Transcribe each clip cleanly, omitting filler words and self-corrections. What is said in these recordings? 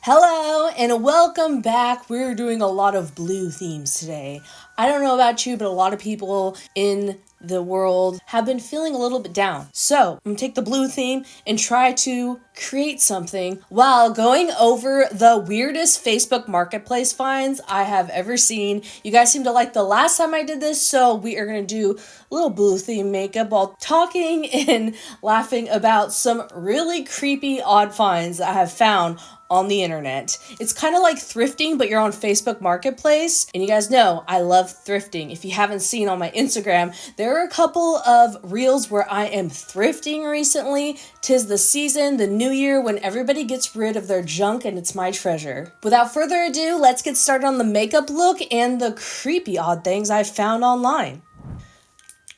Hello and welcome back. We're doing a lot of blue themes today. I don't know about you, but a lot of people in the world have been feeling a little bit down. So I'm gonna take the blue theme and try to create something while going over the weirdest Facebook marketplace finds I have ever seen. You guys seem to like the last time I did this, so we are gonna do a little blue theme makeup while talking and laughing about some really creepy odd finds that I have found on the internet. It's kind of like thrifting, but you're on Facebook Marketplace. And you guys know I love thrifting. If you haven't seen on my Instagram, there are a couple of reels where I am thrifting recently. 'Tis the season, the new year, when everybody gets rid of their junk and it's my treasure. Without further ado, let's get started on the makeup look and the creepy odd things I found online.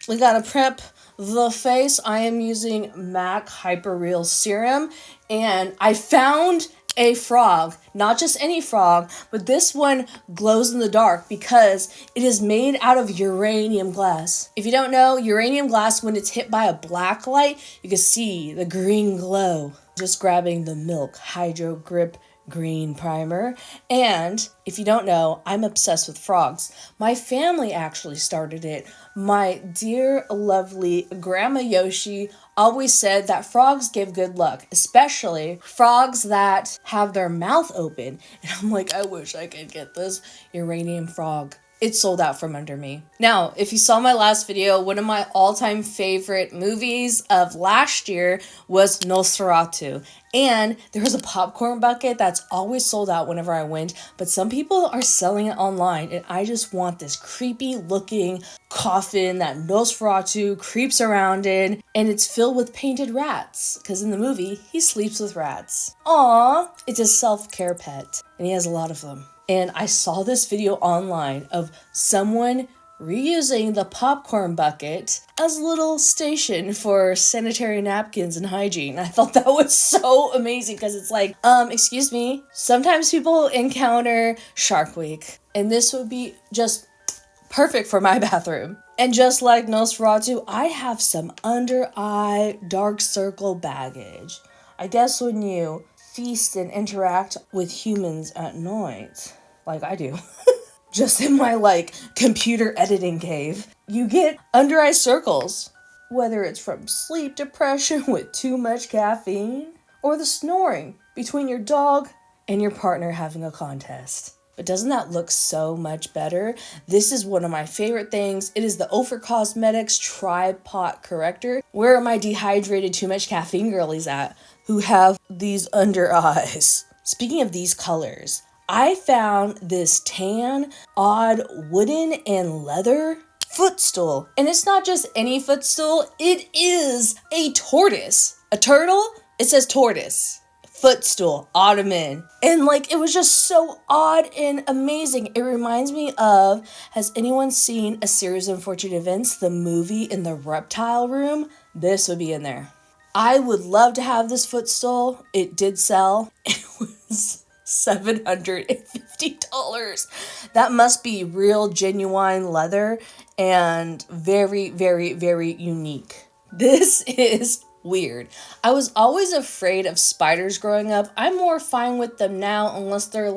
We gotta prep the face. I am using MAC Hyper Real Serum, and I found a frog, not just any frog, but this one glows in the dark because it is made out of uranium glass. If you don't know, uranium glass, when it's hit by a black light, you can see the green glow. Just grabbing the Milk Hydro Grip Green Primer. And if you don't know, I'm obsessed with frogs. My family actually started it. My dear, lovely Grandma Yoshi always said that frogs give good luck, especially frogs that have their mouth open. And I'm like, I wish I could get this uranium frog. It sold out from under me. Now, if you saw my last video, one of my all-time favorite movies of last year was Nosferatu. And there was a popcorn bucket that's always sold out whenever I went, but some people are selling it online, and I just want this creepy looking coffin that Nosferatu creeps around in, and it's filled with painted rats, because in the movie, he sleeps with rats. Aww, it's a self-care pet, and he has a lot of them. And I saw this video online of someone reusing the popcorn bucket as a little station for sanitary napkins and hygiene. I thought that was so amazing because it's like, excuse me, sometimes people encounter Shark Week, and this would be just perfect for my bathroom. And just like Nosferatu, I have some under eye dark circle baggage. I guess when you feast and interact with humans at night, like I do, just in my computer editing cave, you get under eye circles, whether it's from sleep depression with too much caffeine or the snoring between your dog and your partner having a contest. But doesn't that look so much better? This is one of my favorite things. It is the Ophir Cosmetics Tripod Corrector. Where are my dehydrated too much caffeine girlies at who have these under eyes? Speaking of these colors, I found this tan, odd wooden and leather footstool. And it's not just any footstool, it is a tortoise. A turtle? It says tortoise. Footstool, ottoman. And it was just so odd and amazing. It reminds me of, has anyone seen A Series of Unfortunate Events, the movie in the reptile room? This would be in there. I would love to have this footstool. It did sell. It was $750. That must be real genuine leather and very, very, very unique. This is weird. I was always afraid of spiders growing up. I'm more fine with them now unless they're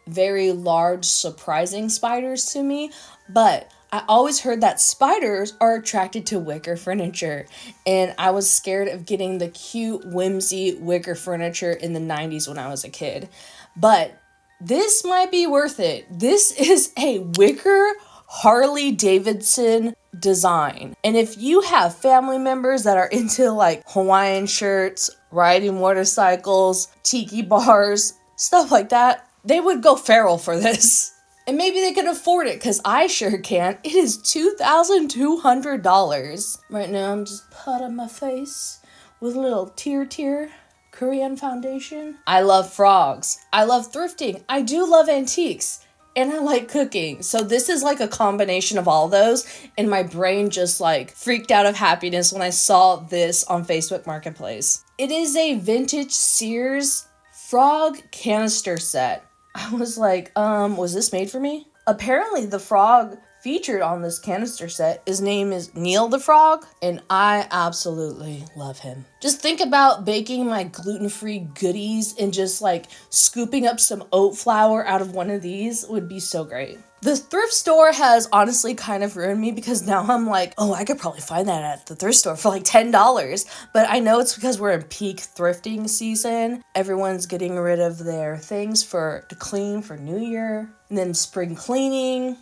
very large, surprising spiders to me. But I always heard that spiders are attracted to wicker furniture, and I was scared of getting the cute, whimsy wicker furniture in the 90s when I was a kid. But this might be worth it. This is a wicker Harley Davidson design. And if you have family members that are into Hawaiian shirts, riding motorcycles, tiki bars, stuff like that, they would go feral for this. And maybe they can afford it, because I sure can. It is $2,200. Right now I'm just putting my face with a little tear Korean foundation. I love frogs. I love thrifting. I do love antiques. And I like cooking. So this is a combination of all those. And my brain just freaked out of happiness when I saw this on Facebook Marketplace. It is a vintage Sears frog canister set. I was like, was this made for me? Apparently the frog featured on this canister set. His name is Neil the Frog, and I absolutely love him. Just think about baking my gluten-free goodies and just like scooping up some oat flour out of one of these would be so great. The thrift store has honestly kind of ruined me because now I'm like, oh, I could probably find that at the thrift store for like $10. But I know it's because we're in peak thrifting season. Everyone's getting rid of their things to clean for New Year. And then spring cleaning.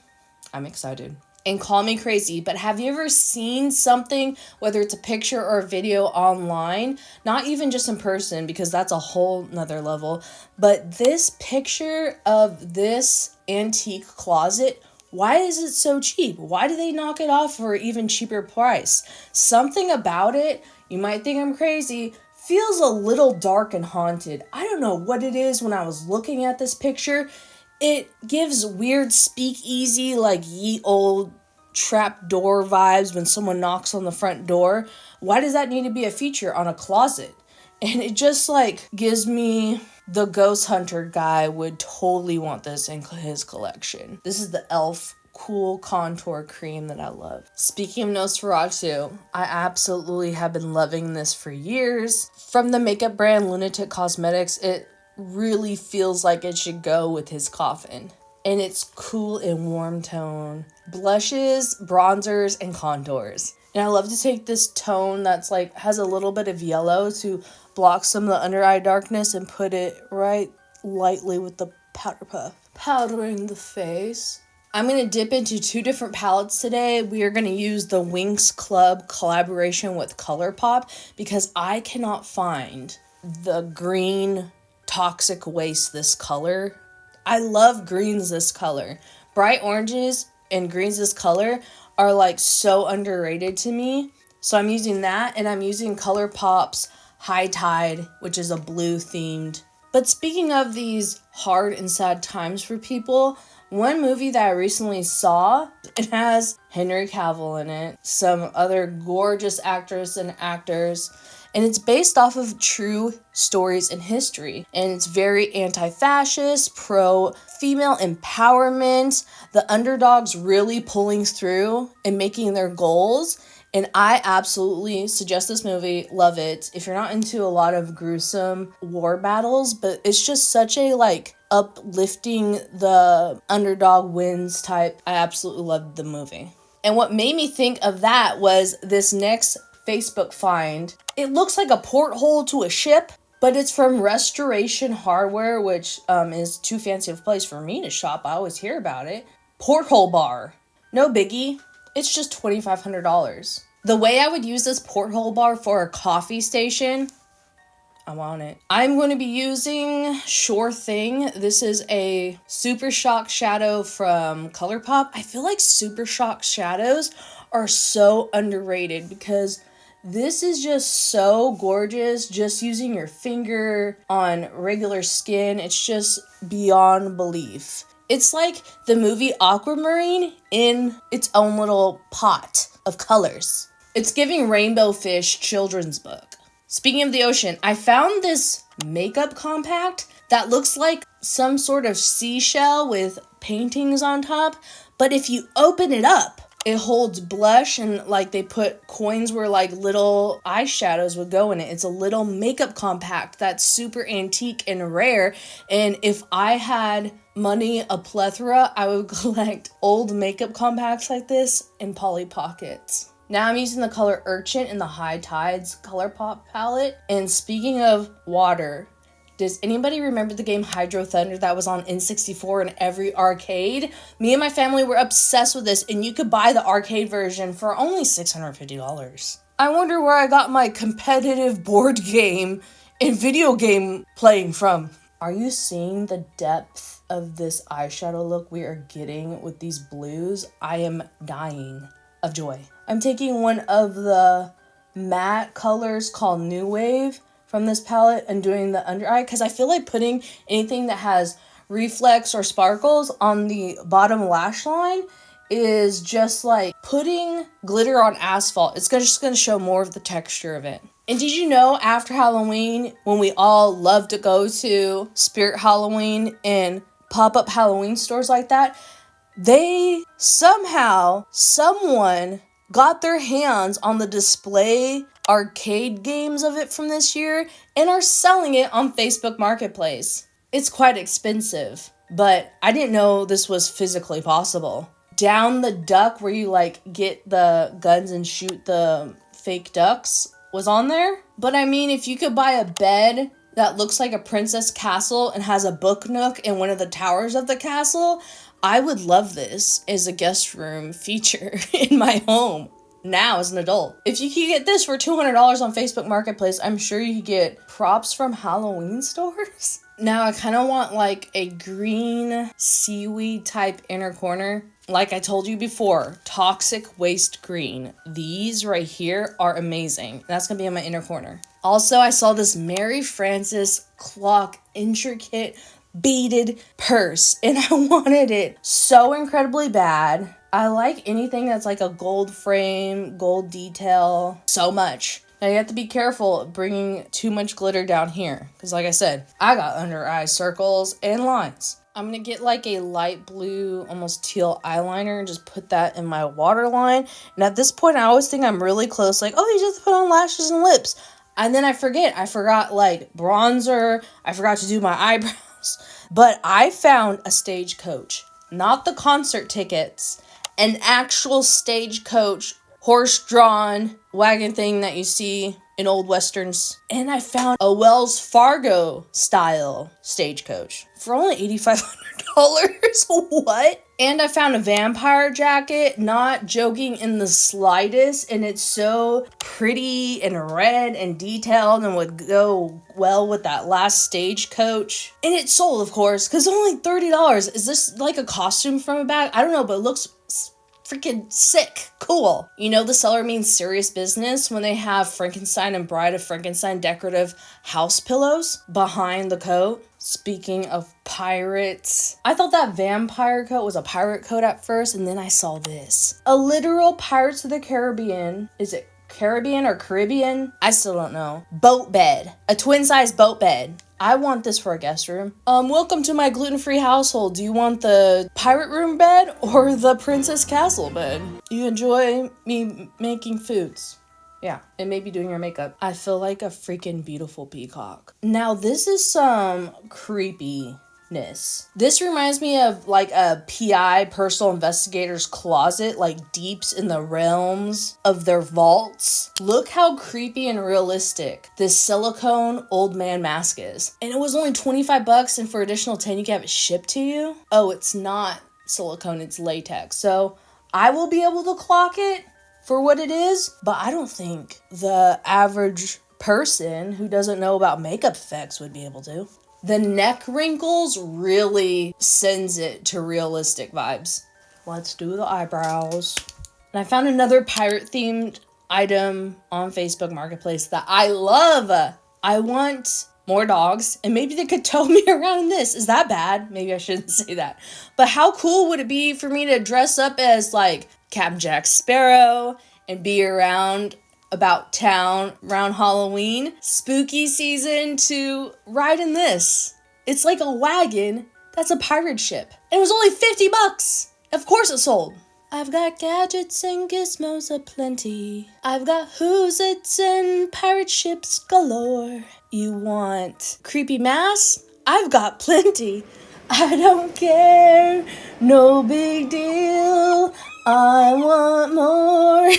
I'm excited. And call me crazy, but have you ever seen something, whether it's a picture or a video online, not even just in person, because that's a whole nother level, but this picture of this antique closet, why is it so cheap? Why do they knock it off for an even cheaper price? Something about it, you might think I'm crazy, feels a little dark and haunted. I don't know what it is. When I was looking at this picture, it gives weird speakeasy, like ye old trap door vibes when someone knocks on the front door. Why does that need to be a feature on a closet? And it just like gives me the ghost hunter guy would totally want this in his collection. This is the e.l.f. Cool Contour Cream that I love. Speaking of Nosferatu, I absolutely have been loving this for years. From the makeup brand Lunatic Cosmetics, it really feels like it should go with his coffin. And it's cool and warm tone. Blushes, bronzers, and contours. And I love to take this tone that's like has a little bit of yellow to block some of the under eye darkness and put it right lightly with the powder puff. Powdering the face. I'm going to dip into 2 different palettes today. We are going to use the Winx Club collaboration with ColourPop because I cannot find the green Toxic Waste this color. I love greens this color. Bright oranges and greens this color are like so underrated to me. So I'm using that, and I'm using ColourPop's High Tide, which is a blue themed. But speaking of these hard and sad times for people, one movie that I recently saw, it has Henry Cavill in it, some other gorgeous actors and actors, and it's based off of true stories in history. And it's very anti-fascist, pro-female empowerment, the underdogs really pulling through and making their goals. And I absolutely suggest this movie, love it. If you're not into a lot of gruesome war battles, but it's just such a like uplifting the underdog wins type. I absolutely loved the movie. And what made me think of that was this next Facebook find. It looks like a porthole to a ship, but it's from Restoration Hardware, which is too fancy of a place for me to shop. I always hear about it. Porthole bar. No biggie. It's just $2,500. The way I would use this porthole bar for a coffee station, I want it. I'm going to be using Sure Thing. This is a Super Shock Shadow from ColourPop. I feel like Super Shock Shadows are so underrated because this is just so gorgeous. Just using your finger on regular skin, it's just beyond belief. It's like the movie Aquamarine in its own little pot of colors. It's giving Rainbow Fish children's book. Speaking of the ocean, I found this makeup compact that looks like some sort of seashell with paintings on top. But if you open it up, it holds blush and like they put coins where like little eyeshadows would go in it. It's a little makeup compact that's super antique and rare. And if I had money a plethora, I would collect old makeup compacts like this in Polly Pockets. Now I'm using the color Urchin in the High Tides ColourPop palette. And speaking of water, does anybody remember the game Hydro Thunder that was on N64 in every arcade? Me and my family were obsessed with this, and you could buy the arcade version for only $650. I wonder where I got my competitive board game and video game playing from. Are you seeing the depth of this eyeshadow look we are getting with these blues? I am dying of joy. I'm taking one of the matte colors called New Wave from this palette and doing the under eye because I feel like putting anything that has reflex or sparkles on the bottom lash line is just like putting glitter on asphalt. It's just going to show more of the texture of it. And did you know after Halloween, when we all love to go to Spirit Halloween and pop-up Halloween stores like that, someone got their hands on the display arcade games of it from this year and are selling it on Facebook Marketplace. It's quite expensive, but I didn't know this was physically possible. Down the duck where you like get the guns and shoot the fake ducks was on there. But I mean, if you could buy a bed that looks like a princess castle and has a book nook in one of the towers of the castle, I would love this as a guest room feature in my home now as an adult. If you could get this for $200 on Facebook Marketplace, I'm sure you could get props from Halloween stores. Now I kind of want like a green seaweed type inner corner. Like I told you before, toxic waste green. These right here are amazing. That's going to be in my inner corner. Also, I saw this Mary Frances clock intricate beaded purse and I wanted it so incredibly bad. I like anything that's like a gold frame, gold detail so much. Now you have to be careful bringing too much glitter down here because like I said, I got under eye circles and lines. I'm going to get like a light blue, almost teal eyeliner and just put that in my waterline. And at this point, I always think I'm really close. Like, oh, you just put on lashes and lips. And then I forget. I forgot like bronzer. I forgot to do my eyebrows. But I found a stagecoach, not the concert tickets, an actual stagecoach, horse-drawn wagon thing that you see in old westerns. And I found a Wells Fargo style stagecoach for only $8,500. What? And I found a vampire jacket, not joking in the slightest, and it's so pretty and red and detailed and would go well with that last stagecoach. And it sold, of course, because only $30. Is this like a costume from a bag? I don't know, but it looks freaking sick. Cool. You know the seller means serious business when they have Frankenstein and Bride of Frankenstein decorative house pillows behind the coat. Speaking of pirates, I thought that vampire coat was a pirate coat at first, and then I saw this. A literal Pirates of the Caribbean. Is it Caribbean or Caribbean? I still don't know. Boat bed. A twin-size boat bed. I want this for a guest room. Welcome to my gluten-free household. Do you want the pirate room bed or the princess castle bed? You enjoy me making foods. Yeah, and maybe doing your makeup. I feel like a freaking beautiful peacock. Now, this is some creepiness. This reminds me of like a PI, personal investigator's closet, like deeps in the realms of their vaults. Look how creepy and realistic this silicone old man mask is. And it was only $25, and for additional 10 you can have it shipped to you. Oh, it's not silicone, it's latex. So I will be able to clock it for what it is, but I don't think the average person who doesn't know about makeup effects would be able to. The neck wrinkles really sends it to realistic vibes. Let's do the eyebrows. And I found another pirate-themed item on Facebook Marketplace that I love. I want more dogs, and maybe they could tow me around in this. Is that bad? Maybe I shouldn't say that. But how cool would it be for me to dress up as like Captain Jack Sparrow and be around about town around Halloween, spooky season, to ride in this? It's like a wagon that's a pirate ship. And it was only $50. Of course it sold. I've got gadgets and gizmos aplenty. I've got who's it's and pirate ships galore. You want creepy masks? I've got plenty. I don't care, no big deal. I want more.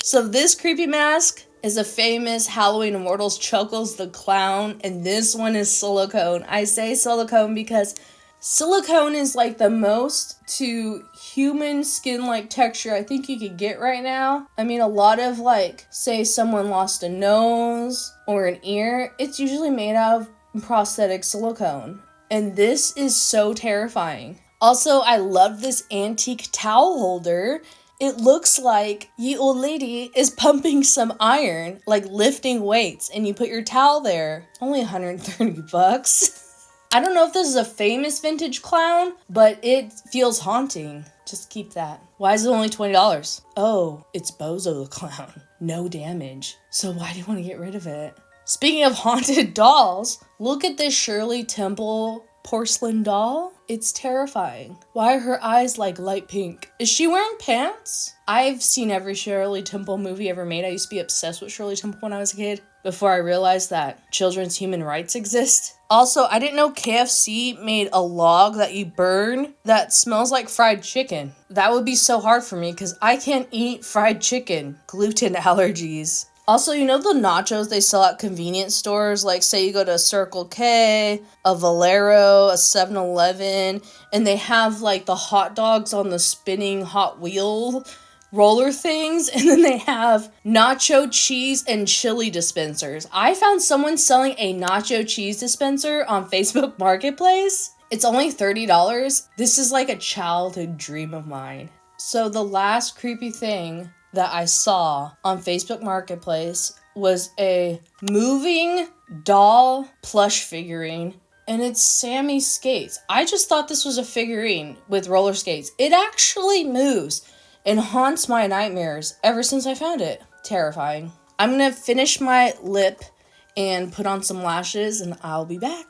So this creepy mask is a famous Halloween Immortals Chuckles the Clown, and this one is silicone. I say silicone because silicone is like the most to human skin-like texture I think you could get right now. I mean, a lot of like, say someone lost a nose or an ear, it's usually made out of prosthetic silicone. And this is so terrifying. Also, I love this antique towel holder. It looks like ye old lady is pumping some iron, like lifting weights, and you put your towel there. Only $130. I don't know if this is a famous vintage clown, but it feels haunting. Just keep that. Why is it only $20? Oh, it's Bozo the Clown. No damage. So why do you want to get rid of it? Speaking of haunted dolls, look at this Shirley Temple porcelain doll. It's terrifying. Why are her eyes like light pink? Is she wearing pants? I've seen every Shirley Temple movie ever made. I used to be obsessed with Shirley Temple when I was a kid, before I realized that children's human rights exist. Also, I didn't know KFC made a log that you burn that smells like fried chicken. That would be so hard for me because I can't eat fried chicken. Gluten allergies. Also, you know the nachos they sell at convenience stores? Like, say you go to Circle K, a Valero, a 7-Eleven, and they have, like, the hot dogs on the spinning Hot Wheel roller things, and then they have nacho cheese and chili dispensers. I found someone selling a nacho cheese dispenser on Facebook Marketplace. It's only $30. This is like a childhood dream of mine. So the last creepy thing that I saw on Facebook Marketplace was a moving doll plush figurine, and it's Sammy Skates. I just thought this was a figurine with roller skates. It actually moves and haunts my nightmares ever since I found it. Terrifying. I'm gonna finish my lip and put on some lashes, and I'll be back.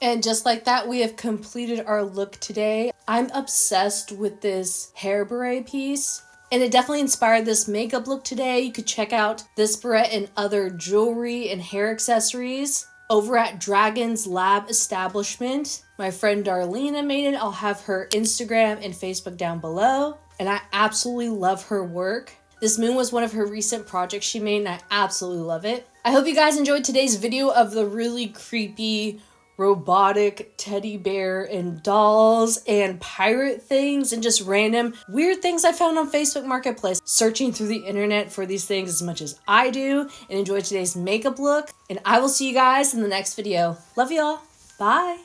And just like that, we have completed our look today. I'm obsessed with this hair beret piece, and it definitely inspired this makeup look today. You could check out this beret and other jewelry and hair accessories over at Dragon's Lab Establishment. My friend Darlena made it. I'll have her Instagram and Facebook down below. And I absolutely love her work. This moon was one of her recent projects she made, and I absolutely love it. I hope you guys enjoyed today's video of the really creepy robotic teddy bear and dolls and pirate things and just random weird things I found on Facebook Marketplace. Searching through the internet for these things as much as I do, and enjoy today's makeup look. And I will see you guys in the next video. Love y'all. Bye.